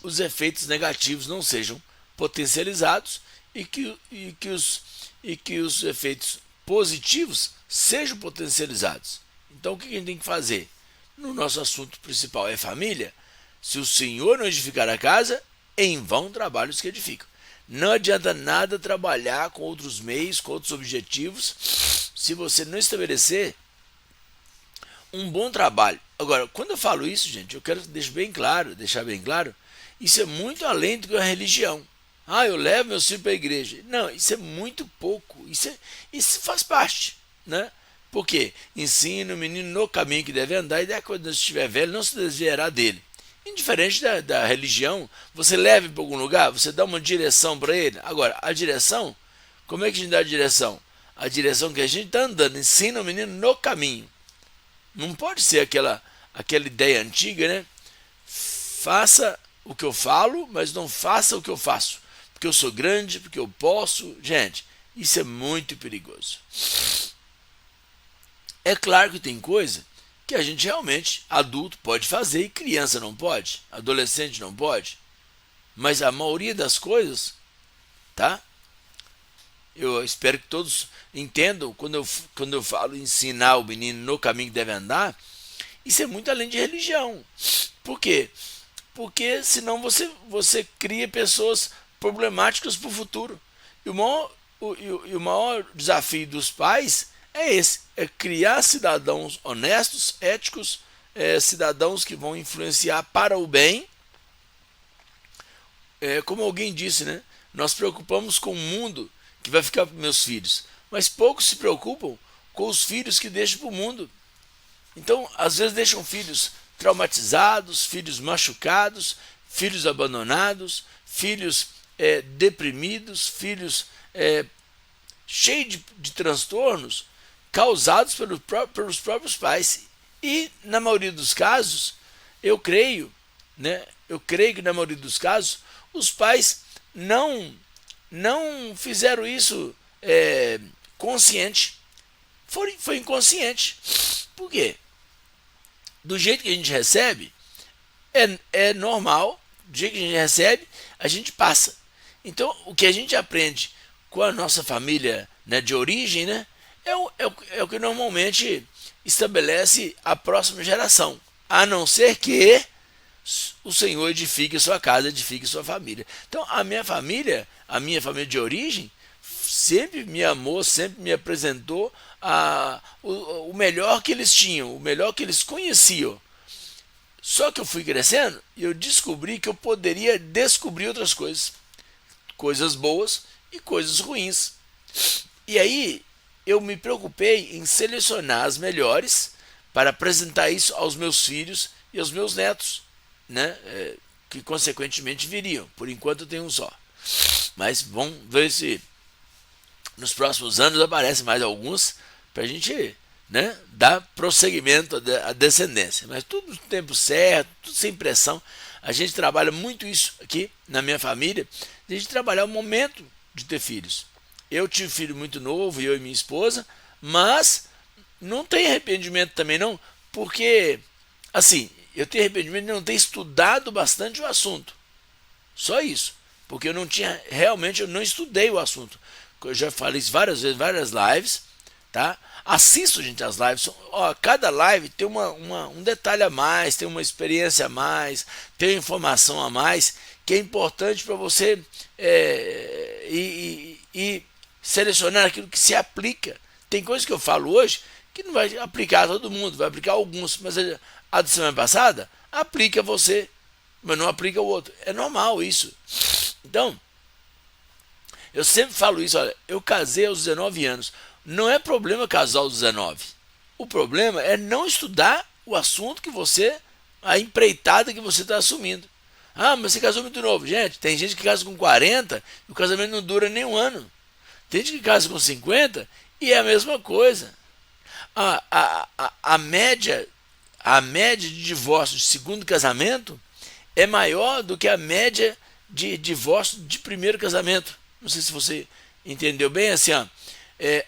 os efeitos negativos não sejam potencializados e que os efeitos positivos sejam potencializados. Então o que a gente tem que fazer? No nosso assunto principal é família. Se o Senhor não edificar a casa, em vão trabalhos que edificam. Não adianta nada trabalhar com outros meios, com outros objetivos, se você não estabelecer um bom trabalho. Agora, quando eu falo isso, gente, eu quero deixar bem claro, isso é muito além do que a religião. Eu levo meus filhos para a igreja. Não, isso é muito pouco. Isso faz parte, né? Porque ensina o menino no caminho que deve andar e quando estiver velho não se desviará dele. Indiferente da religião, você leva para algum lugar, você dá uma direção para ele. Agora, a direção, como é que a gente dá a direção? A direção que a gente está andando, ensina o menino no caminho. Não pode ser aquela ideia antiga, né? Faça o que eu falo, mas não faça o que eu faço. Porque eu sou grande, porque eu posso. Gente, isso é muito perigoso. É claro que tem coisa que a gente realmente, adulto, pode fazer e criança não pode, adolescente não pode. Mas a maioria das coisas, tá? Eu espero que todos entendam quando eu falo ensinar o menino no caminho que deve andar, isso é muito além de religião. Por quê? Porque senão você cria pessoas problemáticas para o futuro. E o maior desafio dos pais é esse, é criar cidadãos honestos, éticos, cidadãos que vão influenciar para o bem. Como alguém disse, né? Nós preocupamos com o mundo que vai ficar para meus filhos, mas poucos se preocupam com os filhos que deixam para o mundo. Então, às vezes deixam filhos traumatizados, filhos machucados, filhos abandonados, filhos deprimidos, filhos cheios de transtornos causados pelos próprios pais. E, na maioria dos casos, eu creio que na maioria dos casos, os pais não fizeram isso consciente. Foi inconsciente. Por quê? Do jeito que a gente recebe, é normal, do jeito que a gente recebe, a gente passa. Então, o que a gente aprende com a nossa família, né, de origem, né, é o que normalmente estabelece a próxima geração. A não ser que o Senhor edifique a sua casa, edifique a sua família. Então, a minha família de origem, sempre me amou, sempre me apresentou o melhor que eles tinham, o melhor que eles conheciam. Só que eu fui crescendo e eu descobri que eu poderia descobrir outras coisas boas e coisas ruins. E aí eu me preocupei em selecionar as melhores para apresentar isso aos meus filhos e aos meus netos, né? Que consequentemente viriam. Por enquanto eu tenho um só. Mas vamos ver se nos próximos anos aparecem mais alguns para a gente, né, dar prosseguimento à descendência. Mas tudo no tempo certo, tudo sem pressão. A gente trabalha muito isso aqui na minha família, de a gente trabalhar o momento de ter filhos. Eu tive filho muito novo, eu e minha esposa, mas não tem arrependimento também não, porque, assim, eu tenho arrependimento de não ter estudado bastante o assunto. Só isso. Porque eu não estudei o assunto. Eu já falei isso várias vezes, várias lives, tá? Assisto, gente, as lives. Cada live tem um detalhe a mais, tem uma experiência a mais, tem uma informação a mais, que é importante para você e selecionar aquilo que se aplica. Tem coisas que eu falo hoje que não vai aplicar a todo mundo, vai aplicar a alguns, mas a da semana passada aplica a você, mas não aplica o outro. É normal isso. Então, eu sempre falo isso, olha, eu casei aos 19 anos. Não é problema casar aos 19. O problema é não estudar o assunto a empreitada que você está assumindo. Mas você casou muito novo. Gente, tem gente que casa com 40 e o casamento não dura nem um ano. Tem gente que casa com 50 e é a mesma coisa. A média de divórcio de segundo casamento é maior do que a média de divórcio de primeiro casamento. Não sei se você entendeu bem, assim,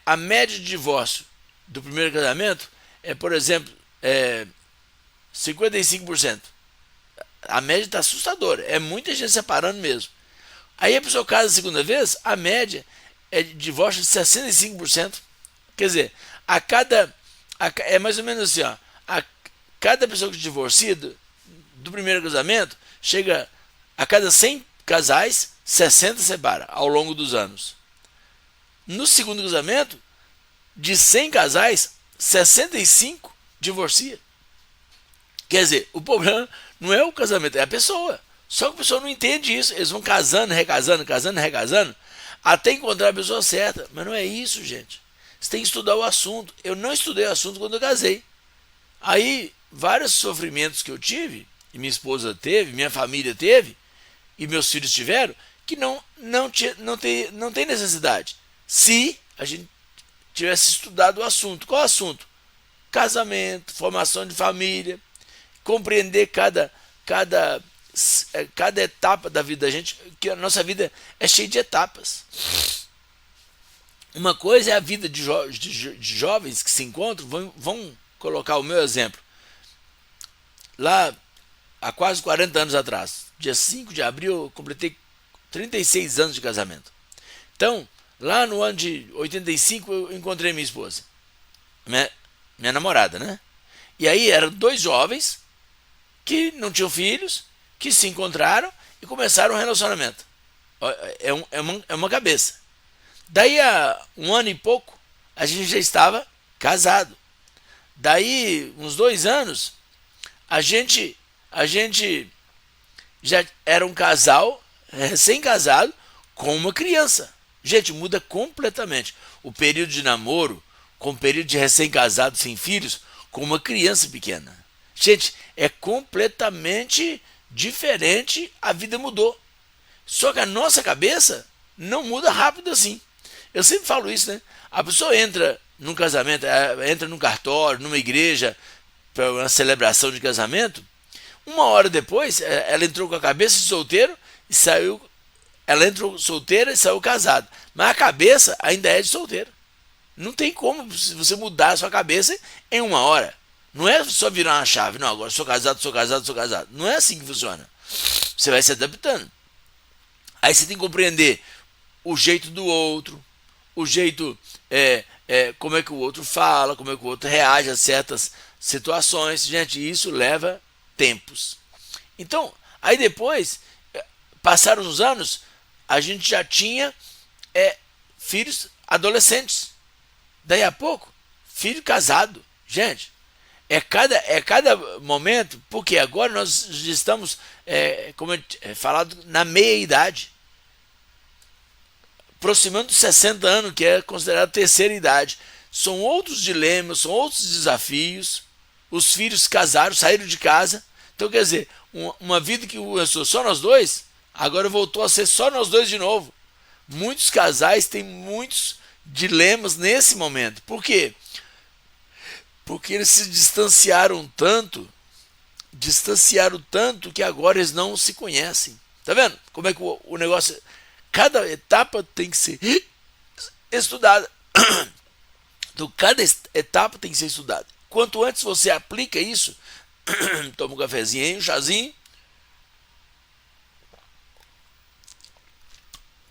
a média de divórcio do primeiro casamento é, por exemplo, 55%. A média está assustadora. É muita gente separando mesmo. Aí a pessoa casa a segunda vez, a média é de divórcio de 65%. Quer dizer, é mais ou menos assim, ó, a cada pessoa que divorcia do primeiro casamento, chega a cada 100 casais, 60 separa ao longo dos anos. No segundo casamento, de 100 casais, 65 divorcia. Quer dizer, o problema não é o casamento, é a pessoa. Só que a pessoa não entende isso. Eles vão casando, recasando, casando, recasando, até encontrar a pessoa certa. Mas não é isso, gente. Você tem que estudar o assunto. Eu não estudei o assunto quando eu casei. Aí, vários sofrimentos que eu tive, e minha esposa teve, minha família teve, e meus filhos tiveram, que não tem necessidade. Se a gente tivesse estudado o assunto. Qual assunto? Casamento, formação de família, compreender cada etapa da vida da gente, que a nossa vida é cheia de etapas. Uma coisa é a vida de jovens que se encontram, vão colocar o meu exemplo. Lá, há quase 40 anos atrás, dia 5 de abril, eu completei 36 anos de casamento. Então, lá no ano de 85, eu encontrei minha esposa, minha namorada, né? E aí eram dois jovens que não tinham filhos, que se encontraram e começaram um relacionamento. É uma cabeça. Daí a um ano e pouco, a gente já estava casado. Daí, uns 2 anos, a gente já era um casal recém-casado com uma criança. Gente, muda completamente. O período de namoro com o período de recém-casado sem filhos com uma criança pequena. Gente, é completamente diferente, a vida mudou. Só que a nossa cabeça não muda rápido assim. Eu sempre falo isso, né? A pessoa entra num casamento, entra num cartório, numa igreja, para uma celebração de casamento, 1 hora depois, ela entrou com a cabeça de solteiro e saiu. Ela entrou solteira e saiu casada. Mas a cabeça ainda é de solteiro. Não tem como você mudar a sua cabeça em 1 hora. Não é só virar uma chave. Não, agora sou casado, sou casado, sou casado. Não é assim que funciona. Você vai se adaptando. Aí você tem que compreender o jeito do outro, o jeito, como é que o outro fala, como é que o outro reage a certas situações. Gente, isso leva tempos. Então, aí depois, passaram os anos, a gente já tinha filhos adolescentes. Daí a pouco, filho casado. Gente, é cada momento, porque agora nós estamos, como é falado, na meia-idade. Aproximando dos 60 anos, que é considerado terceira idade. São outros dilemas, são outros desafios. Os filhos casaram, saíram de casa. Então, quer dizer, uma vida que começou só nós dois, agora voltou a ser só nós dois de novo. Muitos casais têm muitos dilemas nesse momento. Por quê? Porque eles se distanciaram tanto que agora eles não se conhecem. Tá vendo como é que o negócio... Cada etapa tem que ser estudada. Então, cada etapa tem que ser estudada. Quanto antes você aplica isso, toma um cafezinho, um chazinho.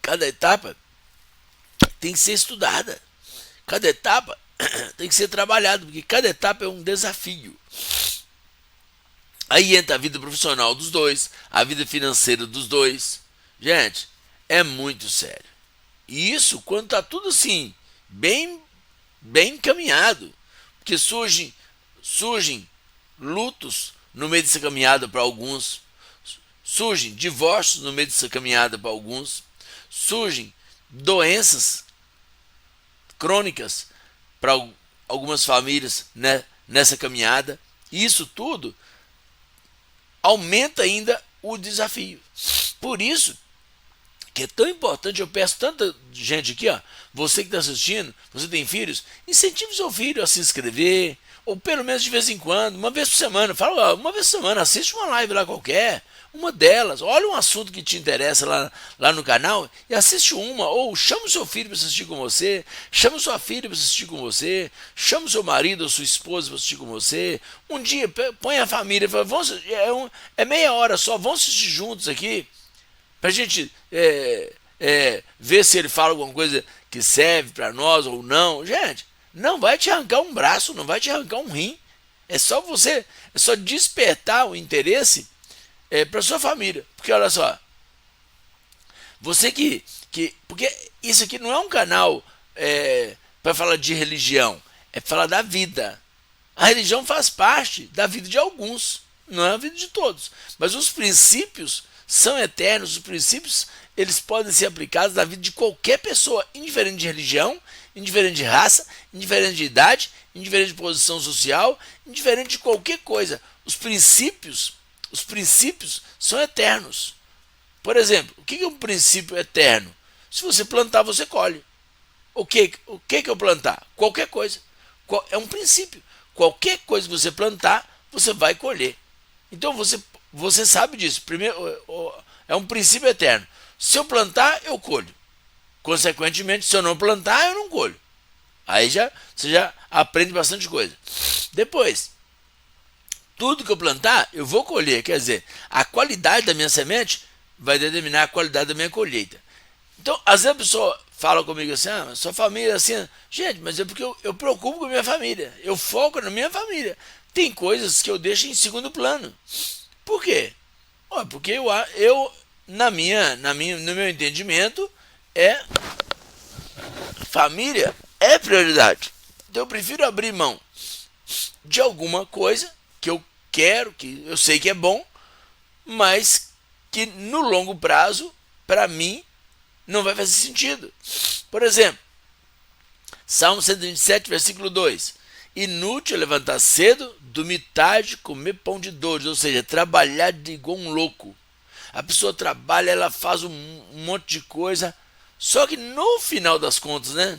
Cada etapa tem que ser estudada. Cada etapa tem que ser trabalhada, porque cada etapa é um desafio. Aí entra a vida profissional dos dois, a vida financeira dos dois. Gente, é muito sério. E isso quando está tudo assim, bem encaminhado. Porque surgem lutos no meio dessa caminhada para alguns. Surgem divórcios no meio dessa caminhada para alguns. Surgem doenças crônicas para algumas famílias, né, nessa caminhada. E isso tudo aumenta ainda o desafio. Por isso que é tão importante, eu peço tanta gente aqui, ó, você que está assistindo, você tem filhos, incentive seu filho a se inscrever, ou pelo menos de vez em quando, uma vez por semana, fala, ó, uma vez por semana, assiste uma live lá qualquer, uma delas. Olha um assunto que te interessa lá no canal e assiste uma. Ou chama o seu filho para assistir com você, chama sua filha para assistir com você, chama o seu marido ou sua esposa para assistir com você. Um dia põe a família, fala, é meia hora só, vamos assistir juntos aqui, para a gente ver se ele fala alguma coisa que serve para nós ou não. Gente, não vai te arrancar um braço, não vai te arrancar um rim. É só despertar o interesse para sua família. Porque olha só, você porque isso aqui não é um canal para falar de religião, é para falar da vida. A religião faz parte da vida de alguns, não é a vida de todos. Mas os princípios são eternos, os princípios eles podem ser aplicados na vida de qualquer pessoa, indiferente de religião, indiferente de raça, indiferente de idade, indiferente de posição social, indiferente de qualquer coisa. Os princípios são eternos. Por exemplo, o que é um princípio eterno? Se você plantar, você colhe. O que é eu plantar? Qualquer coisa. É um princípio. Qualquer coisa que você plantar, você vai colher. Então você sabe disso. Primeiro, é um princípio eterno. Se eu plantar, eu colho. Consequentemente, se eu não plantar, eu não colho. Aí você já aprende bastante coisa. Depois, tudo que eu plantar, eu vou colher. Quer dizer, a qualidade da minha semente vai determinar a qualidade da minha colheita. Então, às vezes a pessoa fala comigo assim, mas sua família é assim. Gente, mas é porque eu preocupo com a minha família. Eu foco na minha família. Tem coisas que eu deixo em segundo plano. Por quê? Porque eu no meu entendimento, família é prioridade. Então eu prefiro abrir mão de alguma coisa que eu quero, que eu sei que é bom, mas que no longo prazo, para mim, não vai fazer sentido. Por exemplo, Salmo 127, versículo 2. Inútil é levantar cedo, dormir tarde, comer pão de dores, ou seja, trabalhar de igual um louco. A pessoa trabalha, ela faz um monte de coisa, só que no final das contas, né,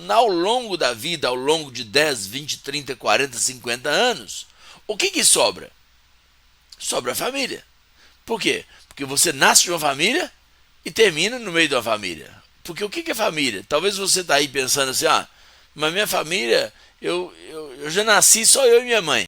ao longo da vida, ao longo de 10, 20, 30, 40, 50 anos, o que sobra? Sobra a família. Por quê? Porque você nasce de uma família e termina no meio de uma família. Porque o que é família? Talvez você está aí pensando assim, mas minha família, eu já nasci só eu e minha mãe.